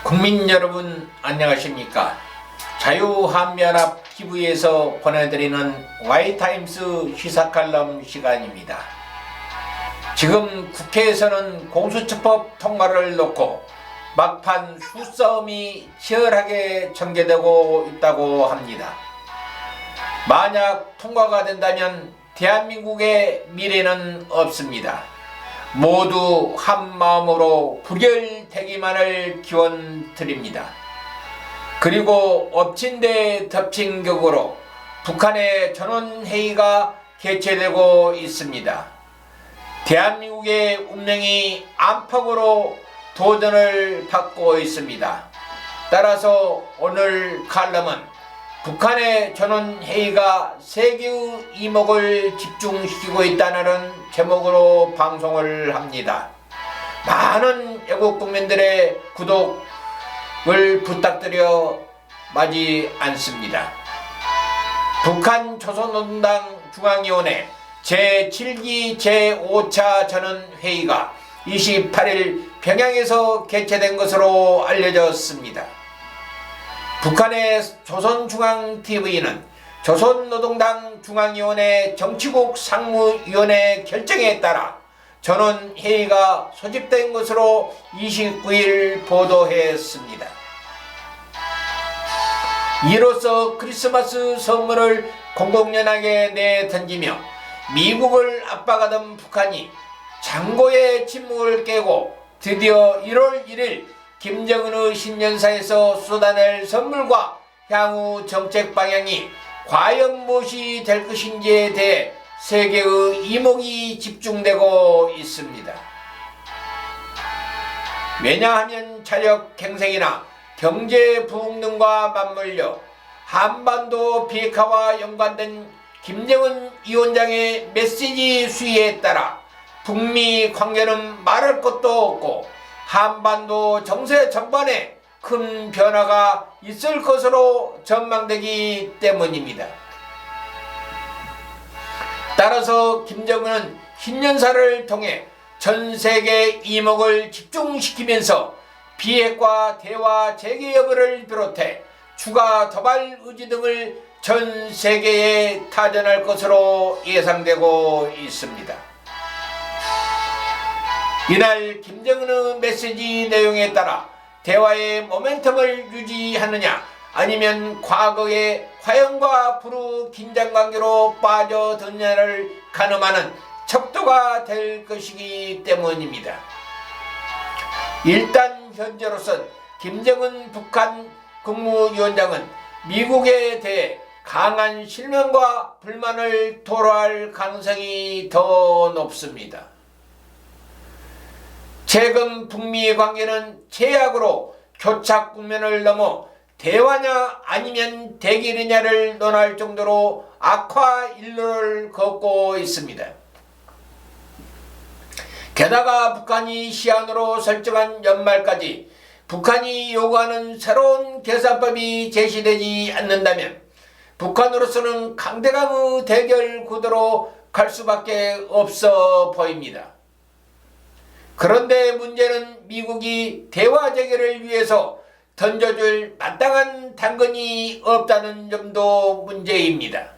국민 여러분 안녕하십니까? 자유한미연합 TV에서 보내드리는 Y타임스 시사칼럼 시간입니다. 지금 국회에서는 공수처법 통과를 놓고 막판 수싸움이 치열하게 전개되고 있다고 합니다. 만약 통과가 된다면 대한민국의 미래는 없습니다. 모두 한마음으로 부결되기만을 기원드립니다. 그리고 엎친 데 덮친 격으로 북한의 전원회의가 개최되고 있습니다. 대한민국의 운명이 안팎으로 도전을 받고 있습니다. 따라서 오늘 칼럼은 북한의 전원회의가 세계의 이목을 집중시키고 있다는 제목으로 방송을 합니다. 많은 애국 국민들의 구독을 부탁드려 마지 않습니다. 북한 조선노동당 중앙위원회 제7기 제5차 전원회의가 28일 평양에서 개최된 것으로 알려졌습니다. 북한의 조선중앙TV는 조선노동당 중앙위원회 정치국 상무위원회 결정에 따라 전원회의가 소집된 것으로 29일 보도했습니다. 이로써 크리스마스 선물을 공공연하게 내던지며 미국을 압박하던 북한이 장고의 침묵을 깨고 드디어 1월 1일 김정은의 신년사에서 쏟아낼 선물과 향후 정책 방향이 과연 무엇이 될 것인지에 대해 세계의 이목이 집중되고 있습니다. 왜냐하면 자력 갱생이나 경제 부흥 등과 맞물려 한반도 비핵화와 연관된 김정은 위원장의 메시지 수위에 따라 북미 관계는 말할 것도 없고 한반도 정세 전반에 큰 변화가 있을 것으로 전망되기 때문입니다. 따라서 김정은은 신년사를 통해 전 세계 이목을 집중시키면서 비핵화 대화 재개 여부를 비롯해 추가 도발 의지 등을 전 세계에 타전할 것으로 예상되고 있습니다. 이날 김정은의 메시지 내용에 따라 대화의 모멘텀을 유지하느냐 아니면 과거의 화형과 불후 긴장관계로 빠져드느냐를 가늠하는 척도가 될 것이기 때문입니다. 일단 현재로선 김정은 북한 국무위원장은 미국에 대해 강한 실망과 불만을 토로할 가능성이 더 높습니다. 최근 북미 관계는 제약으로 교착 국면을 넘어 대화냐 아니면 대결이냐를 논할 정도로 악화 일로를 걷고 있습니다. 게다가 북한이 시한으로 설정한 연말까지 북한이 요구하는 새로운 계산법이 제시되지 않는다면 북한으로서는 강대강의 대결 구도로 갈 수밖에 없어 보입니다. 그런데 문제는 미국이 대화 재개를 위해서 던져줄 마땅한 당근이 없다는 점도 문제입니다.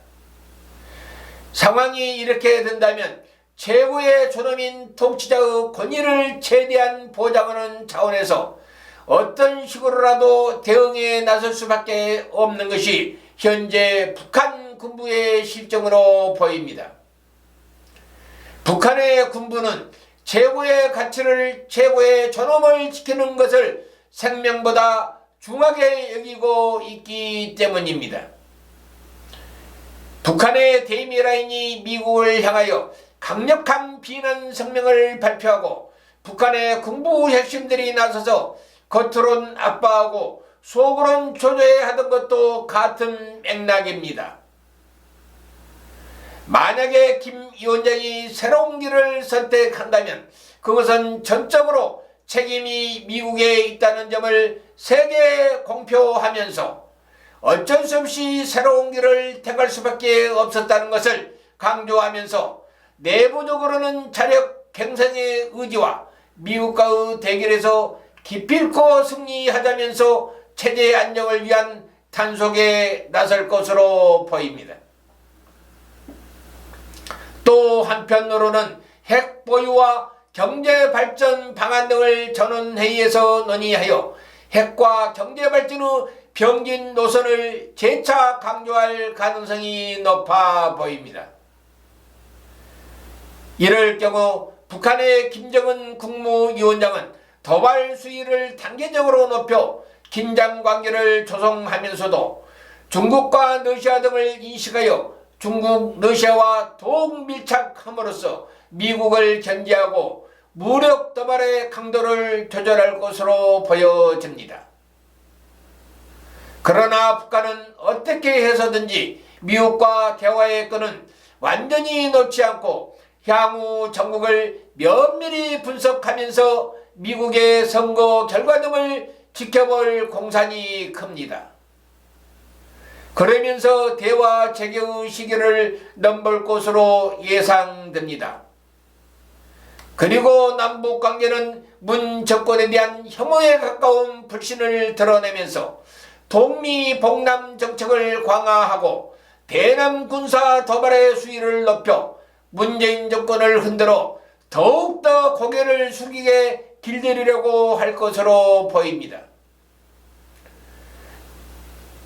상황이 이렇게 된다면 최고의 존엄인 통치자의 권위를 최대한 보장하는 차원에서 어떤 식으로라도 대응에 나설 수밖에 없는 것이 현재 북한 군부의 실정으로 보입니다. 북한의 군부는 최고의 가치를 최고의 존엄을 지키는 것을 생명보다 중하게 여기고 있기 때문입니다. 북한의 대미라인이 미국을 향하여 강력한 비난 성명을 발표하고 북한의 군부 핵심들이 나서서 겉으론 압박하고 속으론 조조해하던 것도 같은 맥락입니다. 만약에 김 위원장이 새로운 길을 선택한다면 그것은 전적으로 책임이 미국에 있다는 점을 세계에 공표하면서 어쩔 수 없이 새로운 길을 택할 수밖에 없었다는 것을 강조하면서 내부적으로는 자력 갱생의 의지와 미국과의 대결에서 기필코 승리하자면서 체제 안정을 위한 단속에 나설 것으로 보입니다. 또 한편으로는 핵 보유와 경제 발전 방안 등을 전원회의에서 논의하여 핵과 경제 발전 후 병진 노선을 재차 강조할 가능성이 높아 보입니다. 이럴 경우 북한의 김정은 국무위원장은 도발 수위를 단계적으로 높여 긴장관계를 조성하면서도 중국과 러시아 등을 인식하여 중국, 러시아와 더욱 밀착함으로써 미국을 견제하고 무력 도발의 강도를 조절할 것으로 보여집니다. 그러나 북한은 어떻게 해서든지 미국과 대화의 끈은 완전히 놓지 않고 향후 전국을 면밀히 분석하면서 미국의 선거 결과 등을 지켜볼 공산이 큽니다. 그러면서 대화 재개의 시기를 넘볼 것으로 예상됩니다. 그리고 남북관계는 문 정권에 대한 혐오에 가까운 불신을 드러내면서 동미봉남 정책을 강화하고 대남 군사 도발의 수위를 높여 문재인 정권을 흔들어 더욱더 고개를 숙이게 길들이려고 할 것으로 보입니다.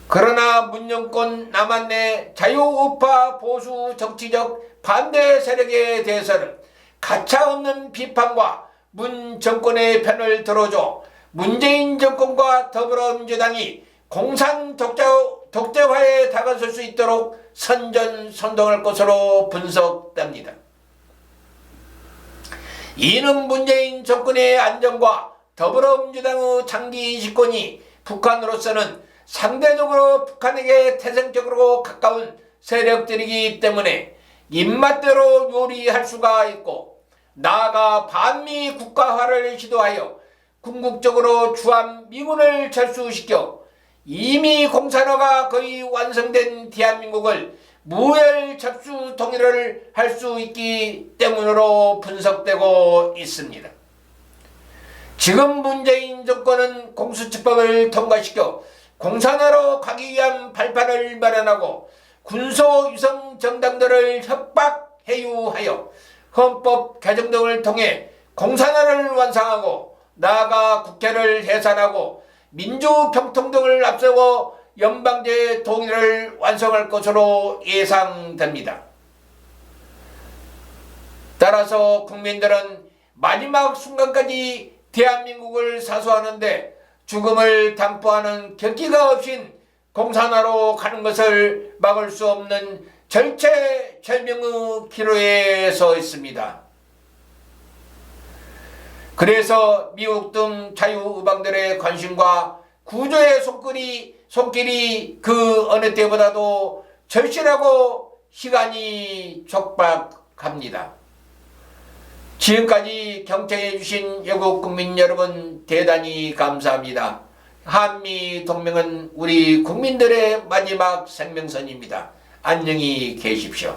그러나 문정권 남한 내 자유우파 보수 정치적 반대 세력에 대해서는 가차없는 비판과 문 정권의 편을 들어줘 문재인 정권과 더불어민주당이 공산 독재화에 다가설 수 있도록 선전선동할 것으로 분석됩니다. 이는 문재인 정권의 안정과 더불어민주당의 장기 집권이 북한으로서는 상대적으로 북한에게 태생적으로 가까운 세력들이기 때문에 입맛대로 요리할 수가 있고 나아가 반미 국가화를 시도하여 궁극적으로 주한미군을 철수시켜 이미 공산화가 거의 완성된 대한민국을 무혈 접수 통일을 할 수 있기 때문으로 분석되고 있습니다. 지금 문재인 정권은 공수처법을 통과시켜 공산화로 가기 위한 발판을 마련하고 군소유성 정당들을 협박해유하여 헌법 개정 등을 통해 공산화를 완성하고 나아가 국회를 해산하고 민주평통 등을 앞세워 연방제 통일을 완성할 것으로 예상됩니다. 따라서 국민들은 마지막 순간까지 대한민국을 사수하는데 죽음을 담보하는 격기가 없인 공산화로 가는 것을 막을 수 없는 절체절명의 기로에 서 있습니다. 그래서 미국 등 자유우방들의 관심과 구조의 손길이 그 어느 때보다도 절실하고 시간이 촉박합니다. 지금까지 경청해 주신 영국 국민 여러분 대단히 감사합니다. 한미동맹은 우리 국민들의 마지막 생명선입니다. 안녕히 계십시오.